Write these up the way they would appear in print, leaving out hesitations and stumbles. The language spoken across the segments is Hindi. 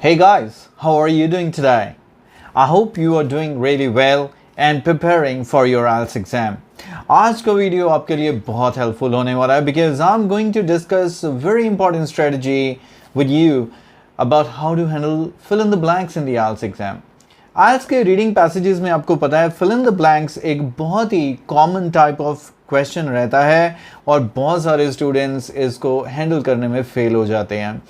Hey guys, how are you doing today? I hope you are doing really well and preparing for your IELTS exam. आज का वीडियो आपके लिए बहुत हेल्पफुल होने वाला है because I'm going to discuss a very important strategy with you about how to handle fill in the blanks in the IELTS exam. IELTS के रीडिंग पैसेजेस में आपको पता है fill in the blanks एक बहुत ही कॉमन टाइप ऑफ क्वेश्चन रहता है और बहुत सारे स्टूडेंट्स इसको हैंडल करने में फेल हो जाते हैं।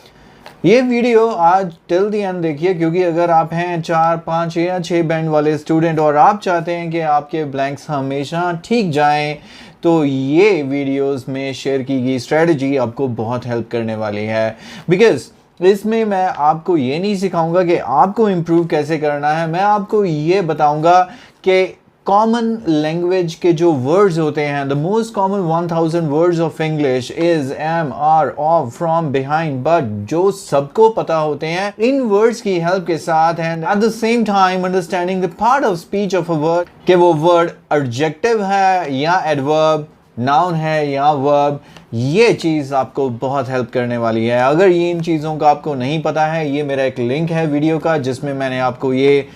ये वीडियो आज टिल द एंड देखिए क्योंकि अगर आप हैं 4, 5 या 6 बैंड वाले स्टूडेंट और आप चाहते हैं कि आपके ब्लैंक्स हमेशा ठीक जाएं तो ये वीडियोस में शेयर की गई स्ट्रेटजी आपको बहुत हेल्प करने वाली है बिकॉज इसमें मैं आपको ये नहीं सिखाऊंगा कि आपको इम्प्रूव कैसे करना है। मैं आपको ये बताऊंगा कि कॉमन लैंग्वेज के जो वर्ड्स होते हैं the most common 1000 words of English is M R of from behind but जो सबको पता होते हैं इन वर्ड्स की हेल्प के साथ and at the same time understanding the part of speech of a word कि वो वर्ड एडजेक्टिव है या एडवर्ब, नाउन है या वर्ब, ये चीज़ आपको बहुत हेल्प करने वाली है। अगर ये इन चीज़ों का आपको नहीं पता है, ये मेरा एक लिंक है वीडियो का जिसमें मैंने आपको ये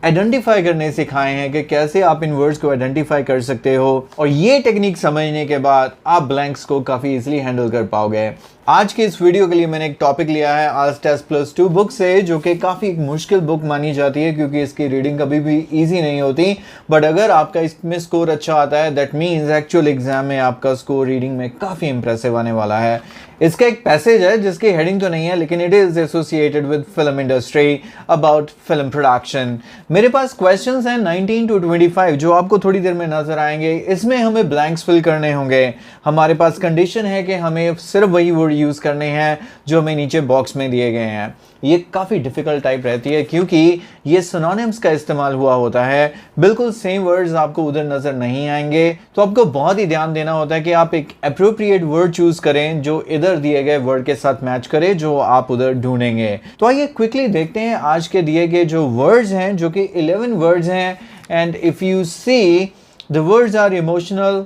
आइडेंटिफाई करने सिखाए हैं कि कैसे आप इन वर्ड्स को आइडेंटिफाई कर सकते हो और ये टेक्निक समझने के बाद आप ब्लैंक्स को काफ़ी इजीली हैंडल कर पाओगे। आज के इस वीडियो के लिए मैंने एक टॉपिक लिया है IELTS टेस्ट प्लस 2 बुक से, जो कि काफ़ी मुश्किल बुक मानी जाती है क्योंकि इसकी रीडिंग कभी भी इजी नहीं होती। बट अगर आपका इसमें स्कोर अच्छा आता है दैट मीन्स एक्चुअल एग्जाम में आपका स्कोर रीडिंग में काफ़ी इंप्रेसिव आने वाला है। इसका एक पैसेज है जिसकी हेडिंग तो नहीं है लेकिन it is associated with film industry about film production. मेरे पास क्वेश्चंस हैं 19 to 25 जो आपको थोड़ी देर में नजर आएंगे। इसमें हमें ब्लैंक्स फिल करने होंगे। हमारे पास कंडीशन है कि हमें सिर्फ वही वर्ड यूज करने हैं जो हमें नीचे बॉक्स में दिए गए हैं। ये काफ़ी डिफ़िकल्ट टाइप रहती है क्योंकि ये सिनोनिम्स का इस्तेमाल हुआ होता है। बिल्कुल सेम वर्ड्स आपको उधर नज़र नहीं आएंगे, तो आपको बहुत ही ध्यान देना होता है कि आप एक अप्रोप्रिएट वर्ड चूज़ करें जो इधर दिए गए वर्ड के साथ मैच करे जो आप उधर ढूंढेंगे। तो आइए क्विकली देखते हैं आज के दिए गए जो वर्ड्स हैं, जो कि 11 वर्ड्स हैं। And if you see the words are emotional.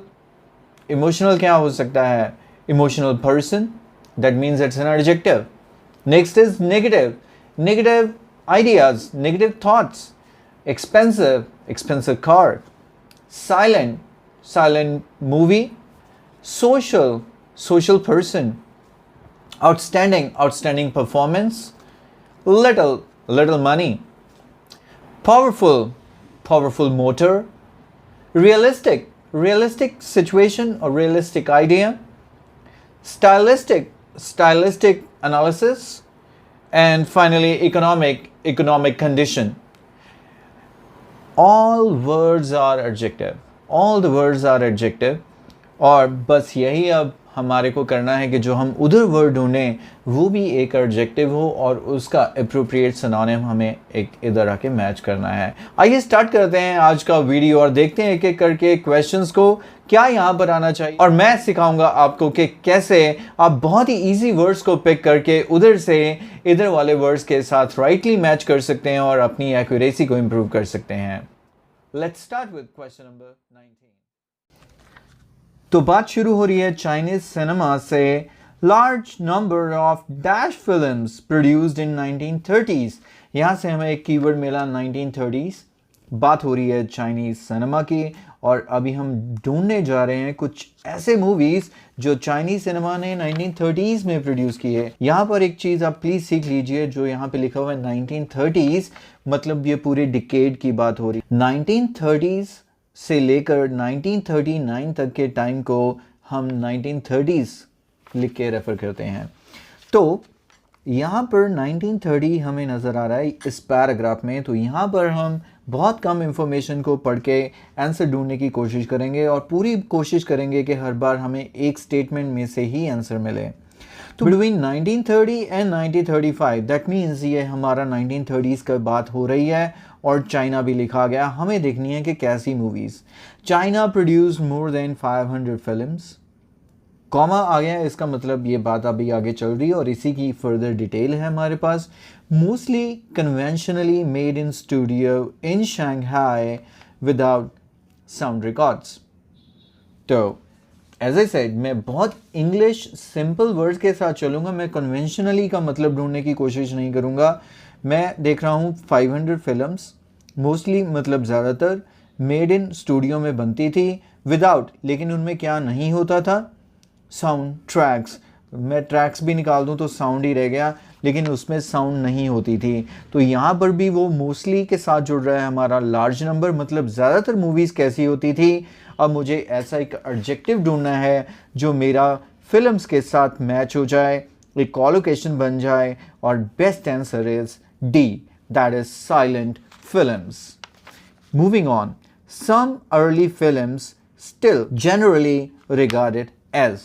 Emotional क्या हो सकता है? Emotional person, that means it's an adjective. Next is negative. Negative ideas, negative thoughts. Expensive, expensive car. Silent, silent movie. Social, social person. Outstanding, outstanding performance. Little, little money. Powerful, powerful motor. Realistic, realistic situation or realistic idea. Stylistic, stylistic analysis, and finally economic condition. All words are adjective. All the words are adjective. और बस यही अब हमारे को करना है कि जो हम उधर वर्ड ढूंढें वो भी एक एडजेक्टिव हो और उसका अप्रोप्रिएट सिनोनिम हमें एक इधर आके मैच करना है। आइए स्टार्ट करते हैं आज का वीडियो और देखते हैं एक एक करके क्वेश्चंस को क्या यहाँ पर आना चाहिए और मैं सिखाऊंगा आपको कि कैसे आप बहुत ही इजी वर्ड्स को पिक करके उधर से इधर वाले वर्ड्स के साथ राइटली मैच कर सकते हैं और अपनी एक्यूरेसी को इम्प्रूव कर सकते हैं। Let's start with question number 19। तो बात शुरू हो रही है चाइनीज सिनेमा से। Large number of dash films produced in 1930s। यहाँ से हमें एक कीवर्ड मिला 1930s। बात हो रही है चाइनीज सिनेमा की और अभी हम ढूंढने जा रहे हैं कुछ ऐसे मूवीज जो चाइनीज सिनेमा ने 1930s में प्रोड्यूस किए। यहाँ पर एक चीज़ आप प्लीज़ सीख लीजिए, जो यहाँ पे लिखा हुआ है 1930s, मतलब ये पूरे डिकेड की बात हो रही है। 1930s से लेकर 1939 तक के टाइम को हम 1930s लिख के रेफर करते हैं। तो यहाँ पर 1930 हमें नज़र आ रहा है इस पैराग्राफ में। तो यहाँ पर हम बहुत कम इंफॉर्मेशन को पढ़ के आंसर ढूंढने की कोशिश करेंगे और पूरी कोशिश करेंगे कि हर बार हमें एक स्टेटमेंट में से ही आंसर मिले। तो बिटवीन 1930 एंड 1935 दैट मीन्स ये हमारा 1930s का बात हो रही है और चाइना भी लिखा गया। हमें देखनी है कि कैसी movies. China produce more than 500 films. Comma आ गया, इसका मतलब ये बात अभी आगे चल रही है और इसी की फर्दर डिटेल है हमारे पास। Mostly conventionally made in studio in Shanghai without sound records. तो एज आई सेड मैं बहुत इंग्लिश सिंपल वर्ड्स के साथ चलूँगा। मैं कन्वेंशनली का मतलब ढूंढने की कोशिश नहीं करूँगा मैं देख रहा हूँ 500 फिल्म्स, मोस्टली मतलब ज़्यादातर मेड इन स्टूडियो में बनती थी विदाउट, लेकिन उनमें क्या नहीं होता था, साउंड ट्रैक्स। मैं ट्रैक्स भी निकाल दूं तो साउंड ही रह गया, लेकिन उसमें साउंड नहीं होती थी। तो यहाँ पर भी वो मोस्टली के साथ जुड़ रहा है हमारा लार्ज नंबर, मतलब ज़्यादातर मूवीज़ कैसी होती थी। अब मुझे ऐसा एक एडजेक्टिव ढूंढना है जो मेरा फिल्म्स के साथ मैच हो जाए, एक कॉलोकेशन बन जाए, और best answer is D, that is silent films. Moving on, some early films still generally regarded as।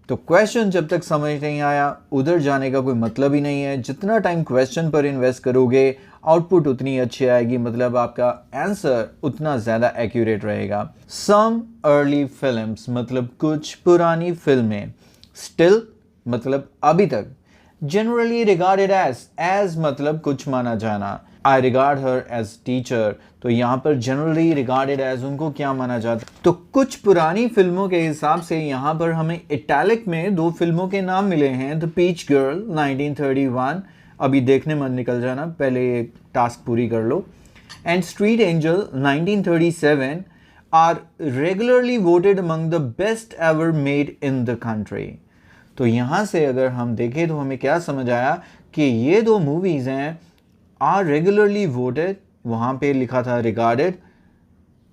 तो क्वेश्चन जब तक समझ नहीं आया उधर जाने का कोई मतलब ही नहीं है। जितना टाइम क्वेश्चन पर इन्वेस्ट करोगे आउटपुट उतनी अच्छी आएगी, मतलब आपका आंसर उतना ज़्यादा एक्यूरेट रहेगा। सम अर्ली फिल्म्स मतलब कुछ पुरानी फिल्में, स्टिल मतलब अभी तक, जनरली रिगार्डेड एज मतलब कुछ माना जाना। आई रिगार्ड हर एज टीचर, तो यहाँ पर जनरली रिगार्डेड एज उनको क्या माना जाता है। तो कुछ पुरानी फिल्मों के हिसाब से यहाँ पर हमें इटैलिक में दो फिल्मों के नाम मिले हैं। द पीच गर्ल 1931, अभी देखने मत निकल जाना, पहले ये टास्क पूरी कर लो, and Street Angel 1937 are regularly voted among the best ever made in the country. तो यहाँ से अगर हम देखें तो हमें क्या समझ आया कि ये दो मूवीज़ हैं आर रेगुलरली वोटेड, वहाँ पे लिखा था रिगार्डेड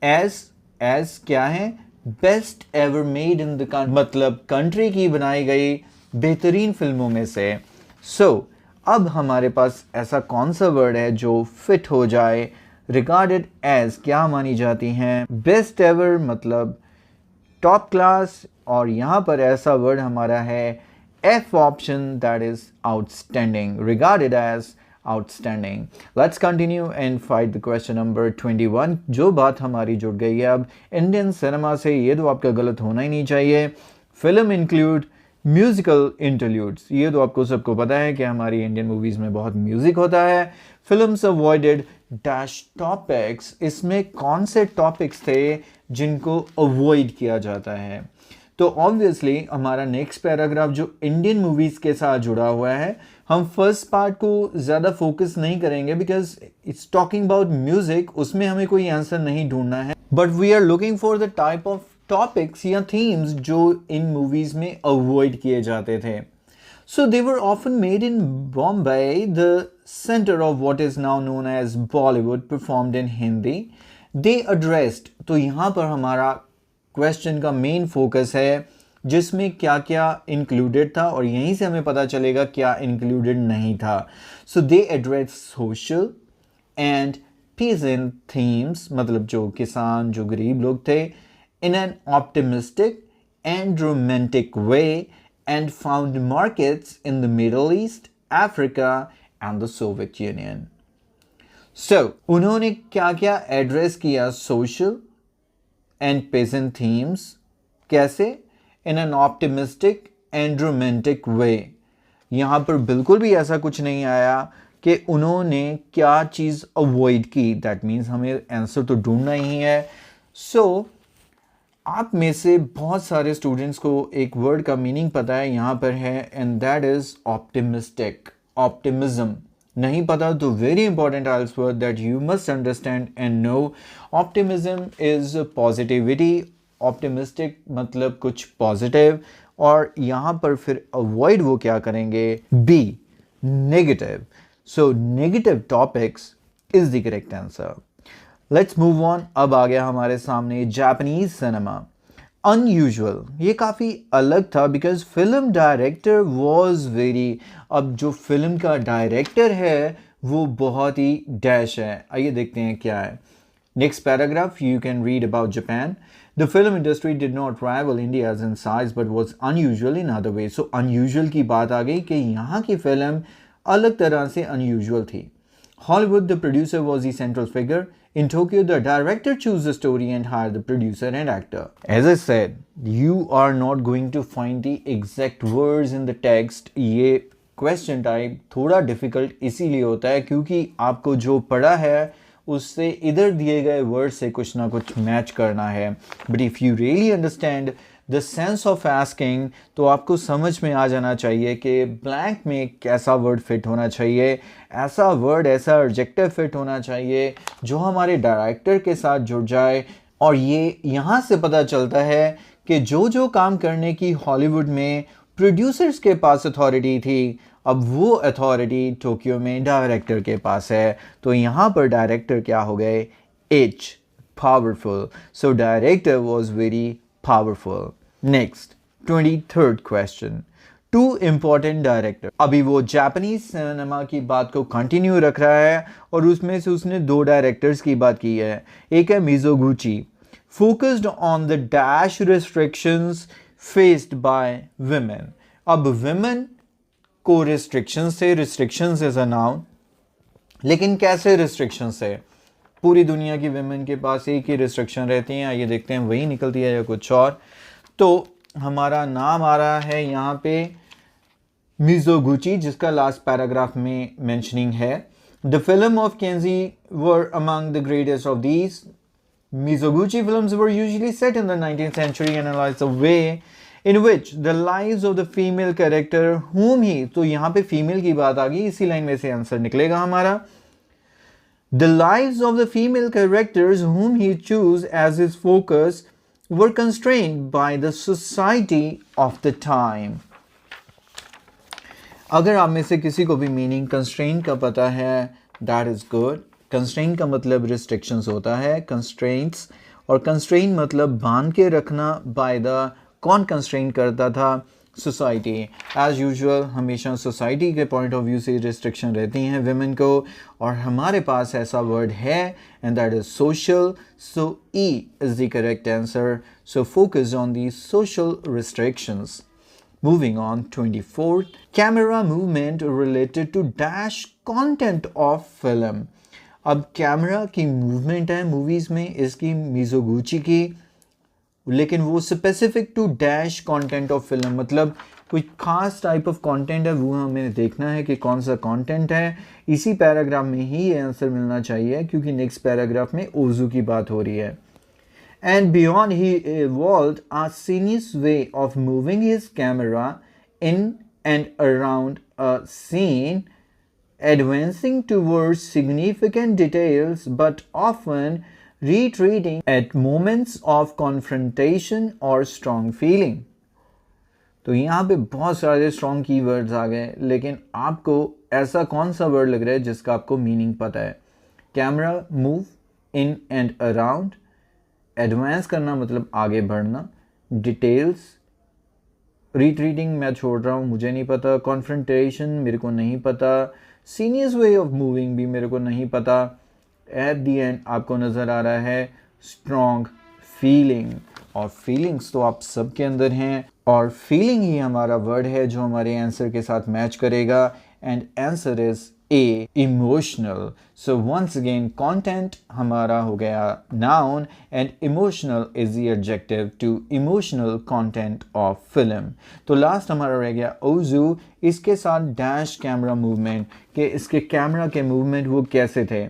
एज क्या है, best ever made in the country, मतलब कंट्री की बनाई गई बेहतरीन फिल्मों में से। सो अब हमारे पास ऐसा कौन सा वर्ड है जो फिट हो जाए। रिगार्डेड एज क्या मानी जाती हैं, बेस्ट एवर मतलब टॉप क्लास, और यहाँ पर ऐसा वर्ड हमारा है F option, that is outstanding, regarded as outstanding. Let's continue and fight the question number 21। जो बात हमारी जुड़ गई है अब इंडियन सिनेमा से, ये तो आपका गलत होना ही नहीं चाहिए। फिल्म इंक्लूड म्यूजिकल इंटरल्यूड्स, ये तो आपको सबको पता है कि हमारी इंडियन मूवीज़ में बहुत म्यूज़िक होता है। फिल्म्स अवॉइडेड डैश टॉपिक्स, इसमें कौन से टॉपिक्स थे जिनको अवॉइड किया जाता है। तो ऑब्वियसली हमारा नेक्स्ट पैराग्राफ जो इंडियन मूवीज़ के साथ जुड़ा हुआ है, हम फर्स्ट पार्ट को ज़्यादा फोकस नहीं करेंगे because it's talking about music, उसमें हमें कोई आंसर नहीं ढूंढना है, but we are looking for the type of topics या थीम्स जो इन मूवीज़ में अवॉइड किए जाते थे। So they were often made in Bombay, the center of what is now known as Bollywood, performed in Hindi. They addressed, तो यहाँ पर हमारा क्वेश्चन का मेन फोकस है जिसमें क्या क्या इंक्लूडेड था, और यहीं से हमें पता चलेगा क्या इंक्लूडेड नहीं था। So they address social and peasant themes, मतलब जो किसान जो गरीब लोग थे, in an optimistic and romantic way, and found markets in the Middle East, Africa and the Soviet Union. So, उन्होंने क्या क्या एड्रेस किया, सोशल एंड पेजेंट थीम्स, कैसे, in an optimistic and romantic way. यहाँ पर बिल्कुल भी ऐसा कुछ नहीं आया कि उन्होंने क्या चीज़ अवॉइड की, दैट मीन्स हमें आंसर तो ढूंढना ही है। सो आप में से बहुत सारे स्टूडेंट्स को एक वर्ड का मीनिंग पता है, यहाँ पर है, and that is optimistic, optimism. नहीं पता तो वेरी इंपॉर्टेंट आइल्स word that you must understand and know. Optimism is positivity, optimistic मतलब कुछ पॉजिटिव, और यहाँ पर फिर अवॉइड वो क्या करेंगे, B, negative. So negative topics is the correct answer. Let's move on. अब आ गया हमारे सामने जापानीज सिनेमा। अनयूजुअल, ये काफ़ी अलग था because film director was very, अब जो फिल्म का डायरेक्टर है वो बहुत ही डैश है। आइए देखते हैं क्या है। Next paragraph you can read about Japan. The film industry did not rival India's in size but was unusual in other way. So unusual की बात आ गई कि यहाँ की फिल्म अलग तरह से अनयूजुअल थी। Hollywood, the producer, was the central figure. In Tokyo, the director chose the story and hired the producer and actor. As I said, you are not going to find the exact words in the text. ये question type थोड़ा difficult इसीलिए होता है क्योंकि आपको जो पढ़ा है उससे इधर दिए गए वर्ड से कुछ ना कुछ मैच करना है। But if you really understand the sense of asking, तो आपको समझ में आ जाना चाहिए कि ब्लैंक में कैसा वर्ड फिट होना चाहिए, ऐसा वर्ड, ऐसा एडजेक्टिव फिट होना चाहिए जो हमारे डायरेक्टर के साथ जुड़ जाए। और ये यहाँ से पता चलता है कि जो जो काम करने की हॉलीवुड में प्रोड्यूसर्स के पास अथॉरिटी थी, अब वो अथॉरिटी टोक्यो में डायरेक्टर के पास है। तो यहाँ पर डायरेक्टर क्या हो गए? H, powerful. So director was very powerful. Next 23rd question, two important director. अभी वो जापानीज सिनेमा की बात को कंटिन्यू रख रहा है और उसमें से उसने दो डायरेक्टर्स की बात की है। एक है Mizoguchi, focused on the dash restrictions faced by women. अब विमेन को रिस्ट्रिक्शंस थे, रिस्ट्रिक्शंस इज अ नाउन, लेकिन कैसे रिस्ट्रिक्शंस है? पूरी दुनिया की विमेन के पास एक ही रिस्ट्रिक्शन रहती हैं, आइए देखते हैं वही निकलती है या कुछ और। तो हमारा नाम आ रहा है यहाँ पे मिज़ोगुची, जिसका लास्ट पैराग्राफ में मेंशनिंग है। The film of Kenji were among the greatest of these. Mizoguchi films were usually set in the 19th century and analyze the way in which the lives of the female character whom he, तो यहाँ पे फीमेल की बात आ गई, इसी लाइन में से आंसर निकलेगा हमारा। The lives of the female characters whom he chose as his focus were constrained by the society of the time. अगर आप में से किसी को भी मीनिंग कंस्ट्रेंट का पता है, दैट इज गुड। कंस्ट्रेंट का मतलब रिस्ट्रिक्शंस होता है, कंस्ट्रेंट्स, और कंस्ट्रेंट मतलब बांध के रखना बाय द, कौन कंस्ट्रेंट करता था? सोसाइटी। एज यूजुअल हमेशा सोसाइटी के पॉइंट ऑफ व्यू से रिस्ट्रिक्शन रहती हैं विमेन को, और हमारे पास ऐसा वर्ड है and that is social. So E is the correct answer. So focus on the social restrictions. Moving on, 24th, camera movement related to dash content of film. अब कैमरा की मूवमेंट है मूवीज़ में इसकी, मिज़ोगुची की, लेकिन वो specific to dash content of film, मतलब कोई खास टाइप ऑफ कंटेंट है, वो हमें देखना है कि कौन सा कंटेंट है। इसी पैराग्राफ में ही ये आंसर मिलना चाहिए क्योंकि नेक्स्ट पैराग्राफ में ओजू की बात हो रही है। And beyond, he evolved a seamless way of moving his camera in and around a scene, advancing towards significant details but often retreating at moments of confrontation or strong feeling. तो यहाँ पे बहुत सारे स्ट्रॉन्ग कीवर्ड्स आ गए, लेकिन आपको ऐसा कौन सा वर्ड लग रहा है जिसका आपको मीनिंग पता है? Camera move in and around, advance करना मतलब आगे बढ़ना, डिटेल्स, रिट्रीटिंग मैं छोड़ रहा हूँ, मुझे नहीं पता, कॉन्फ्रंटेशन मेरे को नहीं पता, सीनियस वे ऑफ मूविंग भी मेरे को नहीं पता, एट द एंड आपको नज़र आ रहा है स्ट्रॉन्ग फीलिंग। और फीलिंग्स तो आप सबके अंदर हैं, और फीलिंग ही हमारा वर्ड है जो हमारे आंसर के साथ मैच करेगा, and answer is A, emotional. So once again content हमारा हो गया noun and emotional is the adjective to emotional content of film. तो लास्ट हमारा रह गया ओजू, इसके साथ डैश कैमरा मूवमेंट, कि इसके कैमरा के मूवमेंट वो कैसे थे।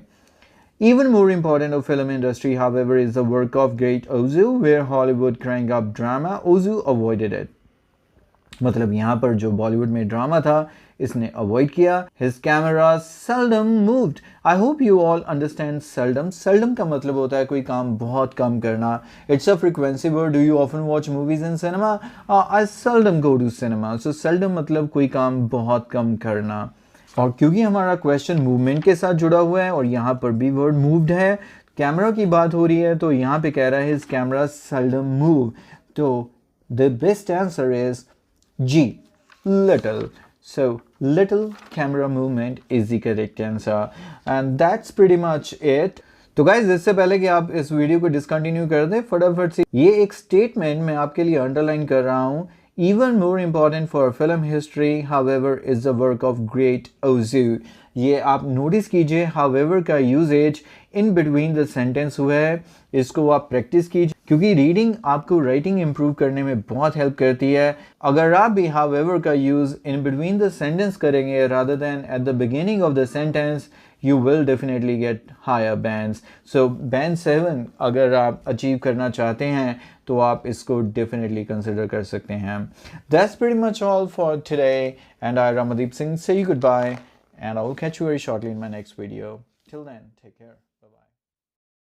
Even more important of film industry, however, is the work of great Ozu, where Hollywood crank up drama. Ozu avoided it. मतलब यहाँ पर जो बॉलीवुड में ड्रामा था इसने अवॉइड किया। His camera seldom moved. I hope you all understand seldom. Seldom का मतलब होता है कोई काम बहुत कम करना. It's a frequency word. Do you often watch movies in cinema? I seldom go to cinema. So seldom मतलब कोई काम बहुत कम करना। और क्योंकि हमारा क्वेश्चन मूवमेंट के साथ जुड़ा हुआ है और यहाँ पर भी वर्ड मूव्ड है, कैमरा की बात हो रही है, तो यहाँ पे कह रहा है हिज कैमरा सेल्डम मूव। तो the best answer is G, little. So little camera movement is the correct answer, and that's pretty much it. तो गाइज, इससे पहले कि आप इस वीडियो को डिसकंटिन्यू कर दें, फटाफट से ये एक स्टेटमेंट मैं आपके लिए अंडरलाइन कर रहा हूँ। Even more important for film history, however, is the work of great Ozu. ये आप नोटिस कीजिए, however का usage in between the sentence हुआ है, इसको आप प्रैक्टिस कीजिए क्योंकि रीडिंग आपको राइटिंग इंप्रूव करने में बहुत हेल्प करती है। अगर आप भी however का use in between the sentence करेंगे rather than at the beginning of the sentence, you will definitely get higher bands. So band 7 अगर आप अचीव करना चाहते हैं तो आप इसको डेफिनेटली कंसिडर कर सकते हैं. That's pretty much all for today, and I, Ramadeep Singh, say you goodbye, and I will catch you very shortly in my next video. Till then, take care.